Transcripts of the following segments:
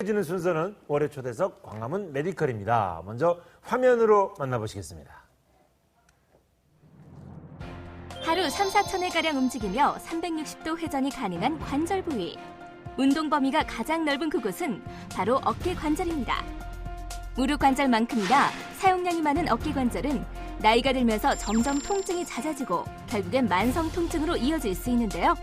이어지는 순서는 월요 초대석 광화문 메디컬입니다. 먼저 화면으로 만나보시겠습니다. 하루 3, 4천회가량 움직이며 360도 회전이 가능한 관절 부위. 운동 범위가 가장 넓은 그곳은 바로 어깨 관절입니다. 무릎 관절만큼이나 사용량이 많은 어깨 관절은 나이가 들면서 점점 통증이 잦아지고 결국엔 만성 통증으로 이어질 수 있는데요.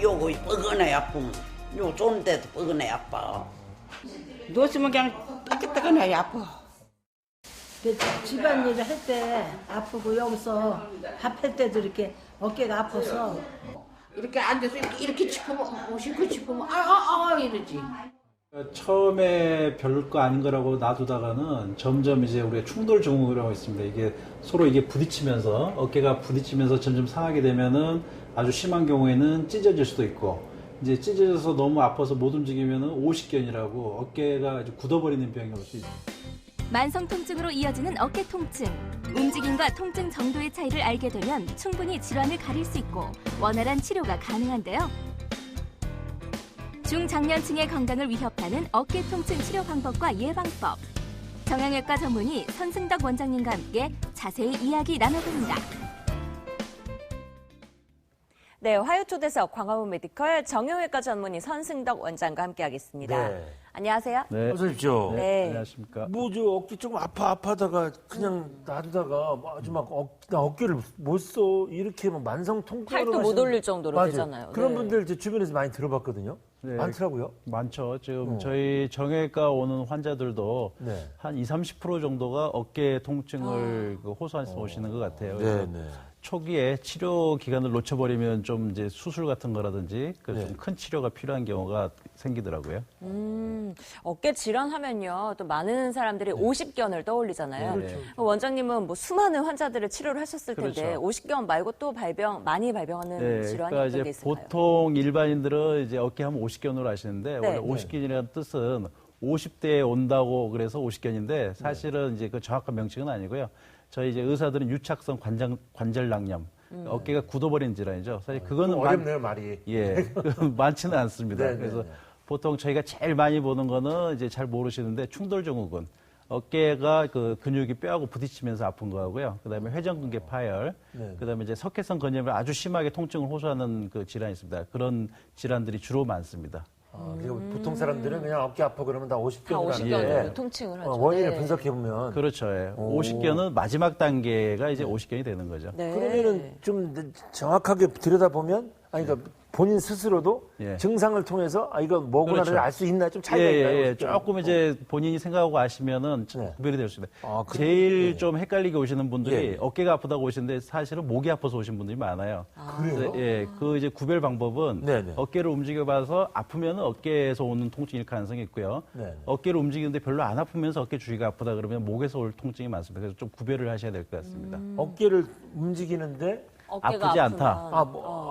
요거 뻐근해 아픔. 요 좋은 데도 뻐근해 아파. 누웠으면 그냥 뜨끈뜨끈해 아파. 집안일을 할 때 아프고 여기서 밥할 때도 이렇게 어깨가 아파서 이렇게 앉아서 이렇게 짚으면 오시고 짚으면 이러지. 처음에 별거 아닌 거라고 놔두다가는 점점 이제 우리가 충돌 증후군이라고 있습니다. 이게 서로 이게 부딪히면서 어깨가 부딪히면서 점점 상하게 되면은 아주 심한 경우에는 찢어질 수도 있고 이제 찢어져서 너무 아파서 못 움직이면은 오십견이라고 어깨가 아주 굳어버리는 병이 올 수 있습니다. 만성 통증으로 이어지는 어깨 통증. 움직임과 통증 정도의 차이를 알게 되면 충분히 질환을 가릴 수 있고 원활한 치료가 가능한데요. 중장년층의 건강을 위협하는 어깨 통증 치료 방법과 예방법. 정형외과 전문의 선승덕 원장님과 함께 자세히 이야기 나눠봅니다. 네, 화요초대석 광화문 메디컬 정형외과 전문의 선승덕 원장과 함께하겠습니다. 네. 안녕하세요. 네. 어서 오십시오. 네. 안녕하십니까. 저 어깨 조금 아파하다가 그냥 놔두다가 아주 나 어깨를 못 써. 이렇게 막 만성 통증으로 팔도 못 올릴 정도로 맞아요. 되잖아요. 그런 네. 분들 제 주변에서 많이 들어봤거든요. 네. 많더라고요. 많죠. 지금 저희 정형외과 오는 환자들도 네. 한 20-30% 정도가 어깨 통증을 호소해서 오시는 것 같아요. 그래서 네. 초기에 치료 기간을 놓쳐버리면 좀 이제 수술 같은 거라든지 좀 큰 치료가 필요한 경우가 생기더라고요. 어깨 질환하면요, 또 많은 사람들이 오십견을 떠올리잖아요. 그렇죠. 원장님은 뭐 수많은 환자들을 치료를 하셨을 텐데 그렇죠. 오십견 말고 또 많이 발병하는 질환이 그러니까 어떤 이제 게 있을까요? 보통 일반인들은 이제 어깨 하면 오십견으로 아시는데 원래 오십견이라는 뜻은 50대에 온다고 그래서 오십견인데 사실은 이제 그 정확한 명칭은 아니고요. 저희 이제 의사들은 유착성 관절낭염, 어깨가 굳어버린 질환이죠. 사실 그거는 어렵네요, 말이. 예, 많지는 않습니다. 네, 그래서 네. 보통 저희가 제일 많이 보는 거는 이제 잘 모르시는데 충돌증후군. 어깨가 그 근육이 뼈하고 부딪히면서 아픈 거하고요. 그다음에 회전근개 파열, 그다음에 이제 석회성 건염을 아주 심하게 통증을 호소하는 그 질환이 있습니다. 그런 질환들이 주로 많습니다. 그리고 보통 사람들은 그냥 어깨 아파 그러면 다 50견이라는 다 50견으로 통증을 하죠. 원인을 네. 분석해보면. 그렇죠. 예. 50견은 마지막 단계가 이제 50견이 되는 거죠. 네. 그러면은 좀 정확하게 들여다보면, 그러니까 본인 스스로도 예. 증상을 통해서 이거 뭐구나를 그렇죠. 알 수 있나? 좀 차이가 있나요? 50견? 조금 이제 본인이 생각하고 아시면은 구별이 될 수 있습니다. 제일 좀 헷갈리게 오시는 분들이 어깨가 아프다고 오시는데 사실은 목이 아파서 오신 분들이 많아요. 그래요? 그래서 그 이제 구별 방법은 네네. 어깨를 움직여봐서 아프면 어깨에서 오는 통증일 가능성이 있고요. 네네. 어깨를 움직이는데 별로 안 아프면서 어깨 주위가 아프다 그러면 목에서 올 통증이 많습니다. 그래서 좀 구별을 하셔야 될 것 같습니다. 어깨를 움직이는데 어깨가 아프지 아프면. 않다.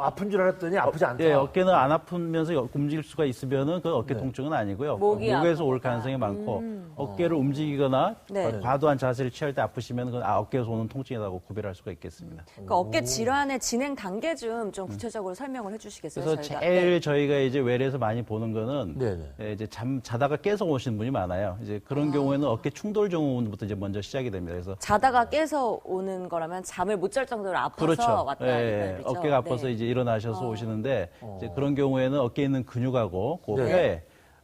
아픈 줄 알았더니 아프지 않다. 예, 어깨는 안 아프면서 움직일 수가 있으면은 그 어깨 통증은 아니고요. 목에서 올 가능성이 많고 어깨를 움직이거나 네. 과도한 자세를 취할 때 아프시면 그건 어깨에서 오는 통증이라고 구별할 수가 있겠습니다. 그러니까 어깨 질환의 진행 단계 좀 구체적으로 설명을 해주시겠어요? 그래서 저희가? 제일 저희가 이제 외래에서 많이 보는 거는 네네. 예, 이제 자다가 깨서 오시는 분이 많아요. 이제 그런 경우에는 어깨 충돌 증후군부터 이제 먼저 시작이 됩니다. 그래서 자다가 깨서 오는 거라면 잠을 못 잘 정도로 아파서 그렇죠. 왔다 예, 이거죠. 어깨가 아파서 네. 이제 일어나셔서 오시는데 이제 그런 경우에는 어깨에 있는 근육하고 그 뼈에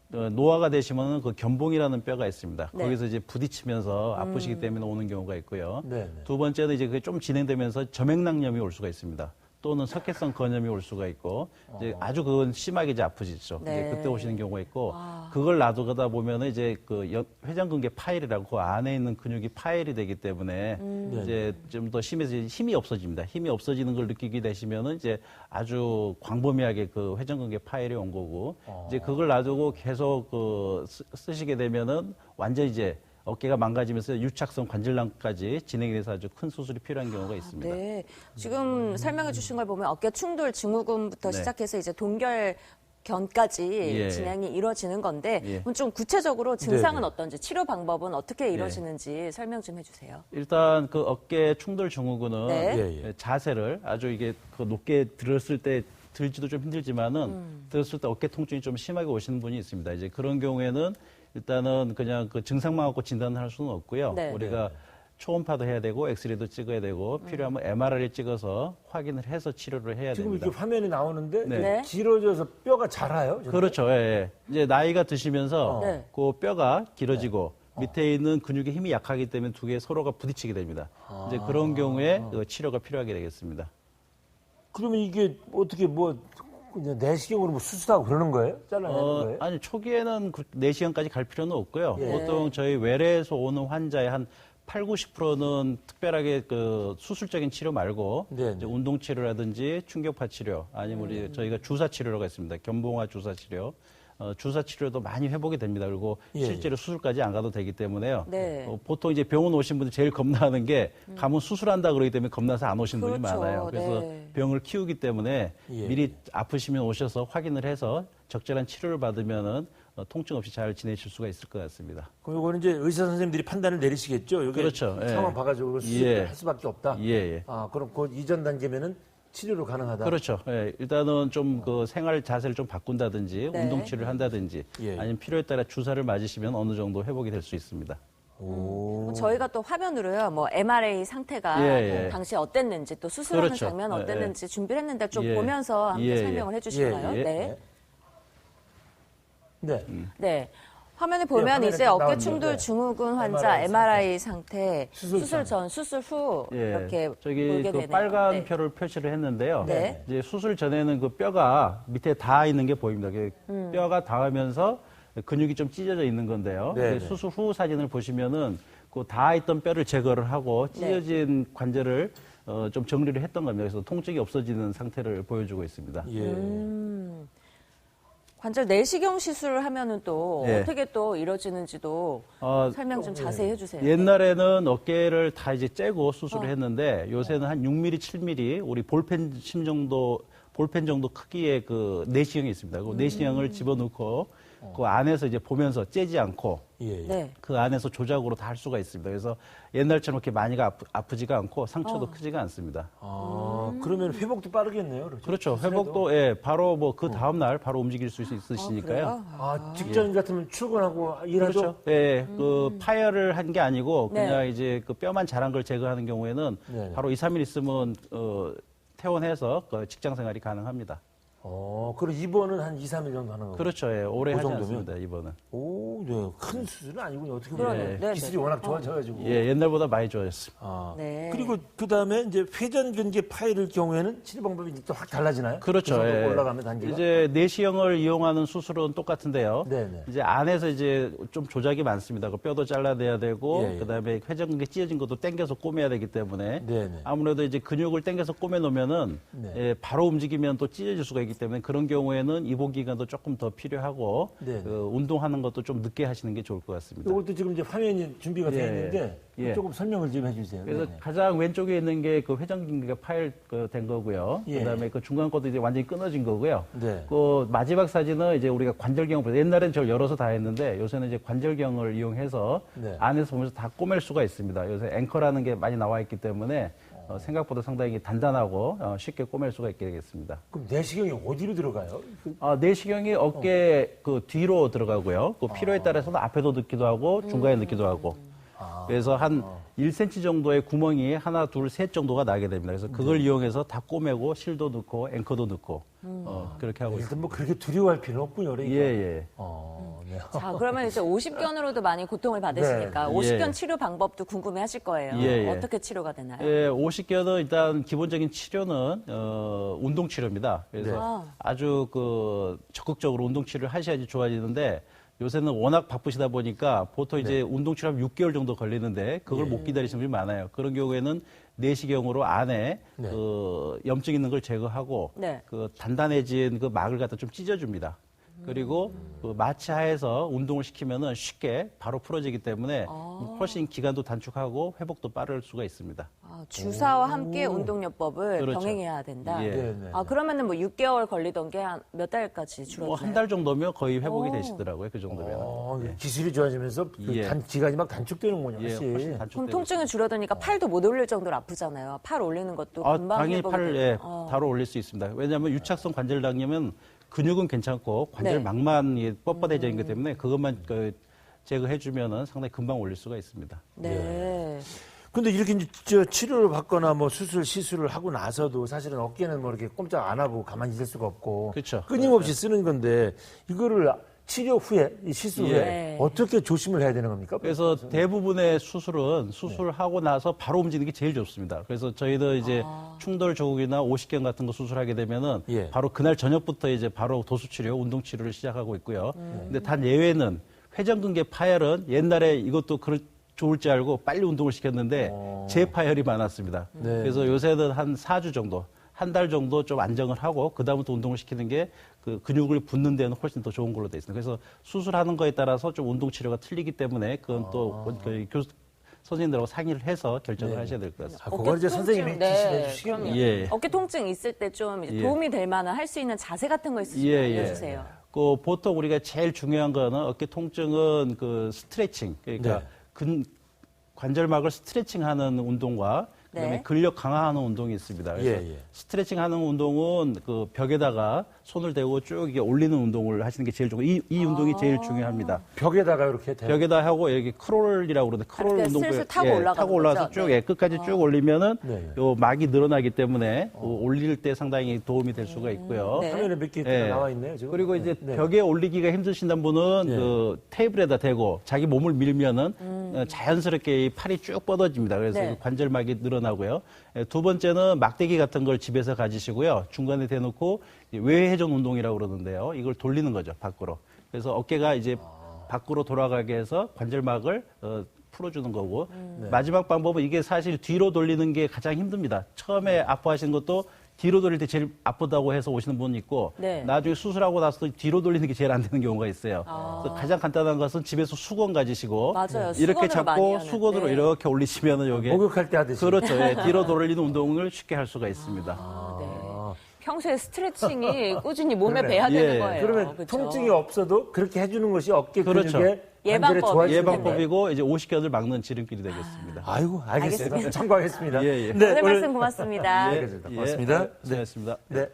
노화가 되시면은 그 견봉이라는 뼈가 있습니다. 네. 거기서 이제 부딪히면서 아프시기 때문에 오는 경우가 있고요. 네네. 두 번째는 이제 그게 좀 진행되면서 점액낭염이 올 수가 있습니다. 또는 석회성 건염이 올 수가 있고 이제 아주 그건 심하게 이제 아프시죠. 네. 이제 그때 오시는 경우가 있고 그걸 놔두다 보면은 이제 그 회전근개 파열이라고 그 안에 있는 근육이 파열이 되기 때문에 이제 좀 더 심해서 힘이 없어집니다. 힘이 없어지는 걸 느끼게 되시면은 이제 아주 광범위하게 그 회전근개 파열이 온 거고 이제 그걸 놔두고 계속 그 쓰시게 되면은 완전 이제 어깨가 망가지면서 유착성 관절낭까지 진행이 돼서 아주 큰 수술이 필요한 경우가 있습니다. 네. 지금 설명해 주신 걸 보면 어깨 충돌 증후군부터 네. 시작해서 이제 동결견까지 예. 진행이 이루어지는 건데 예. 그럼 좀 구체적으로 증상은 네네. 어떤지 치료 방법은 어떻게 이루어지는지 설명 좀 해주세요. 일단 그 어깨 충돌 증후군은 네. 자세를 아주 이게 그 높게 들었을 때 들지도 좀 힘들지만은 들었을 때 어깨 통증이 좀 심하게 오시는 분이 있습니다. 이제 그런 경우에는 일단은 그냥 그 증상만 갖고 진단을 할 수는 없고요. 네. 우리가 초음파도 해야 되고 엑스레이도 찍어야 되고 필요하면 MRI를 찍어서 확인을 해서 치료를 해야 지금 됩니다. 이렇게 화면이 나오는데 네. 길어져서 뼈가 자라요? 저렇게? 그렇죠. 예, 예. 이제 나이가 드시면서 네. 그 뼈가 길어지고 밑에 있는 근육의 힘이 약하기 때문에 두 개 서로가 부딪히게 됩니다. 이제 그런 경우에 그 치료가 필요하게 되겠습니다. 그러면 이게 어떻게 뭐 그냥 내시경으로 뭐 수술하고 그러는 거예요? 잘라내는 거예요? 아니 초기에는 내시경까지 갈 필요는 없고요. 예. 보통 저희 외래에서 오는 환자의 한 8, 90%는 특별하게 그 수술적인 치료 말고 네, 이제 네. 운동 치료라든지 충격파 치료 아니면 우리 저희가 주사 치료가 있습니다. 견봉화 주사 치료. 주사 치료도 많이 회복이 됩니다. 그리고 예, 실제로 수술까지 안 가도 되기 때문에요. 네. 보통 이제 병원 오신 분들 제일 겁나는 게 가면 수술한다 그러기 때문에 겁나서 안 오신 분이 그렇죠. 많아요. 그래서 네. 병을 키우기 때문에 예. 미리 아프시면 오셔서 확인을 해서 적절한 치료를 받으면은 통증 없이 잘 지내실 수가 있을 것 같습니다. 그럼 이거는 이제 의사 선생님들이 판단을 내리시겠죠? 이게 그렇죠. 예. 상황 봐가지고 수술을 예. 할 수밖에 없다. 예, 예. 아, 그럼 그 이전 단계면은 치료로 가능하다. 그렇죠. 예, 일단은 좀 그 생활 자세를 좀 바꾼다든지 네. 운동 치료를 한다든지 예. 아니면 필요에 따라 주사를 맞으시면 어느 정도 회복이 될 수 있습니다. 오. 저희가 또 화면으로요, 뭐 MRI 상태가 예, 예. 당시 어땠는지 또 수술하는 그렇죠. 장면 예, 어땠는지 준비를 했는데 좀 예. 보면서 함께 예, 예. 설명을 해주실까요? 예, 예. 네. 네. 네. 화면에 보면 화면에 이제 나오죠. 어깨 충돌 네. 증후군 환자 MRI 상태, 수술 수술 전, 수술 후 예, 이렇게 저기 보게 그 되네요. 빨간 네. 표를 표시를 했는데요. 네. 이제 수술 전에는 그 뼈가 밑에 닿아 있는 게 보입니다. 뼈가 닿으면서 근육이 좀 찢어져 있는 건데요. 네, 이제 네. 수술 후 사진을 보시면은 그 닿아 있던 뼈를 제거를 하고 네. 찢어진 관절을 좀 정리를 했던 겁니다. 그래서 통증이 없어지는 상태를 보여주고 있습니다. 예. 관절 내시경 시술을 하면은 또 예. 어떻게 또 이루어지는지도 설명 좀 자세히 해주세요. 옛날에는 어깨를 다 이제 째고 수술을 했는데 요새는 한 6mm, 7mm 우리 볼펜 정도 크기의 그 내시경이 있습니다. 그 내시경을 집어넣고 그 안에서 이제 보면서 째지 않고 예. 예. 네. 그 안에서 조작으로 다 할 수가 있습니다. 그래서 옛날처럼 그렇게 많이 아프지가 않고 상처도 크지가 않습니다. 아, 그러면 회복도 빠르겠네요. 그렇죠. 수술해도. 회복도 예, 바로 뭐 그 다음 날 바로 움직일 수 있으시니까요. 그래요? 아, 직전 같으면 출근하고 일하죠? 그렇죠. 예, 그 파열을 한 게 아니고 네. 그냥 이제 그 뼈만 자란 걸 제거하는 경우에는 네. 바로 2, 3일 있으면 퇴원해서 그 직장 생활이 가능합니다. 그럼 입원은 한 2, 3일 정도 하는 거고. 그렇죠. 예, 오래 그 하지 정도면? 않습니다. 이번은. 오, 네. 큰 수술은 아니군요. 어떻게 그러네. 보면. 네, 기술이 네. 워낙 좋아져가지고. 예, 옛날보다 많이 좋아졌습니다. 아, 네. 그리고 그 다음에 이제 회전근개 파일일 경우에는 치료 방법이 또 확 달라지나요? 그렇죠. 그 정도 예. 올라가면 단계가. 이제 내시경을 이용하는 수술은 똑같은데요. 네네. 이제 안에서 이제 좀 조작이 많습니다. 그 뼈도 잘라내야 되고, 예, 예. 그다음에 회전근개 찢어진 것도 당겨서 꼬매야 되기 때문에 네네. 아무래도 이제 근육을 당겨서 꼬매 놓으면은 네. 예, 바로 움직이면 또 찢어질 수가 있기 때문에 그런 경우에는 이복 기간도 조금 더 필요하고 네네. 그 운동하는 것도 좀 늦게 하시는 게 좋을 것 같습니다. 이것도 지금 이제 화면이 준비가 되어 예. 있는데 예. 조금 설명을 좀 해주세요. 그래서 네네. 가장 왼쪽에 있는 게 그 회전근개가 파열된 거고요. 예. 그다음에 그 중간 것도 이제 완전히 끊어진 거고요. 네. 그 마지막 사진은 이제 우리가 관절경을 옛날에는 저를 열어서 다 했는데 요새는 이제 관절경을 이용해서 네. 안에서 보면서 다 꼬맬 수가 있습니다. 요새 앵커라는 게 많이 나와 있기 때문에 생각보다 상당히 단단하고 쉽게 꼬맬 수가 있게 되겠습니다. 그럼 내시경이 어디로 들어가요? 내시경이 어깨 그 뒤로 들어가고요. 그 필요에 따라서는 앞에도 넣기도 하고 중간에 넣기도 하고. 그래서 한 1cm 정도의 구멍이 하나, 둘, 셋 정도가 나게 됩니다. 그래서 그걸 이용해서 다 꼬매고 실도 넣고 앵커도 넣고 그렇게 하고 있습니다. 일단 뭐 그렇게 두려워할 필요는 없군요. 그러니까. 예, 예. 네. 자, 그러면 이제 50견으로도 많이 고통을 받으시니까 네. 50견 예. 치료 방법도 궁금해 하실 거예요. 예, 예. 어떻게 치료가 되나요? 예, 50견은 일단 기본적인 치료는 운동 치료입니다. 그래서 아주 그 적극적으로 운동 치료를 하셔야지 좋아지는데 요새는 워낙 바쁘시다 보니까 보통 이제 운동 치료하면 6개월 정도 걸리는데 그걸 못 기다리시는 분이 많아요. 그런 경우에는 내시경으로 안에 네. 그 염증 있는 걸 제거하고 네. 그 단단해진 그 막을 갖다 좀 찢어줍니다. 그리고 그 마취하에서 운동을 시키면은 쉽게 바로 풀어지기 때문에 훨씬 기간도 단축하고 회복도 빠를 수가 있습니다. 주사와 함께 운동요법을 그렇죠. 병행해야 된다. 예. 네네. 그러면은 뭐 6개월 걸리던 게 한 몇 달까지 줄어드나요? 뭐 한 달 정도면 거의 회복이 되시더라고요. 그 정도면. 기술이 좋아지면서 그 예. 기간이 막 단축되는군요. 예, 훨씬. 훨씬 그럼 단축되고. 통증이 줄어드니까 팔도 못 올릴 정도로 아프잖아요. 팔 올리는 것도 금방 당연히 회복이 팔을 돼요. 바로 올릴 수 있습니다. 왜냐하면 유착성 관절낭염은 근육은 괜찮고 네. 관절막만 이게 뻣뻣해져 있기 때문에 그것만 제거해주면은 상당히 금방 올릴 수가 있습니다. 네. 근데 이렇게 이제 치료를 받거나 뭐 시술을 하고 나서도 사실은 어깨는 뭐 이렇게 꼼짝 안 하고 가만히 있을 수가 없고. 그렇죠. 끊임없이 쓰는 건데 이거를 치료 후에, 이 시술 후에 네. 어떻게 조심을 해야 되는 겁니까? 그래서 대부분의 수술은 수술하고 나서 바로 움직이는 게 제일 좋습니다. 그래서 저희도 이제 충돌 조국이나 오십견 같은 거 수술하게 되면은 예. 바로 그날 저녁부터 이제 바로 도수 치료, 운동 치료를 시작하고 있고요. 근데 단 예외는 회전근개 파열은 옛날에 이것도 좋을 줄 알고 빨리 운동을 시켰는데 재파열이 많았습니다. 네. 그래서 요새는 한 4주 정도, 한 달 정도 좀 안정을 하고 그다음부터 운동을 시키는 게 그 근육을 붙는 데는 훨씬 더 좋은 걸로 돼 있습니다. 그래서 수술하는 거에 따라서 좀 운동 치료가 틀리기 때문에 그건 또 교수 선생님들하고 상의를 해서 결정을 하셔야 될 것 같습니다. 그걸 이제 선생님이 지시해 주시겠네요. 그럼요. 예. 어깨 통증 있을 때 좀 예. 도움이 될 만한 할 수 있는 자세 같은 거 있으시면 알려주세요. 보통 우리가 제일 중요한 거는 어깨 통증은 그 스트레칭, 그러니까 네. 관절막을 스트레칭하는 운동과 그다음에 네. 근력 강화하는 운동이 있습니다. 그래서 예. 스트레칭하는 운동은 그 벽에다가 손을 대고 쭉 이게 올리는 운동을 하시는 게 제일 좋고 이 운동이 제일 중요합니다. 벽에다가 이렇게 벽에다 하고 여기 크롤이라고 그러는데 크롤 그러니까 운동 슬슬 타고 올라가는 타고 올라와서 거죠? 쭉 네. 끝까지 쭉 올리면은 네. 요 막이 늘어나기 때문에 올릴 때 상당히 도움이 될 수가 있고요. 네. 화면에 몇 개 예. 나와 있네요. 지금. 그리고 이제 네. 벽에 올리기가 힘드신 분은 네. 그 테이블에다 대고 자기 몸을 밀면은 자연스럽게 이 팔이 쭉 뻗어집니다. 그래서 네. 그 관절막이 늘어나고요. 두 번째는 막대기 같은 걸 집에서 가지시고요. 중간에 대놓고 외회전 운동이라고 그러는데요. 이걸 돌리는 거죠, 밖으로. 그래서 어깨가 이제 밖으로 돌아가게 해서 관절막을 풀어주는 거고. 마지막 방법은 이게 사실 뒤로 돌리는 게 가장 힘듭니다. 처음에 아파하신 것도 뒤로 돌릴 때 제일 아프다고 해서 오시는 분이 있고 네. 나중에 수술하고 나서도 뒤로 돌리는 게 제일 안 되는 경우가 있어요. 그래서 가장 간단한 것은 집에서 수건 가지시고 맞아요. 이렇게 수건으로 많이 잡고 하는. 수건으로 네. 이렇게 올리시면은 여기 목욕할 때 하듯이. 그렇죠. 예, 뒤로 돌리는 운동을 쉽게 할 수가 있습니다. 평소에 스트레칭이 꾸준히 몸에 그러네. 배야 되는 예. 거예요. 그러면 그쵸? 통증이 없어도 그렇게 해주는 것이 어깨 그렇죠. 근육에 관절에 예방법이 좋아지는 예방법이고 이제 오십견을 막는 지름길이 되겠습니다. 아이고, 알겠습니다. 알겠습니다. 참고하겠습니다. 예, 예. 네, 오늘 말씀 고맙습니다. 고맙습니다. 예, 수고하셨습니다. 네.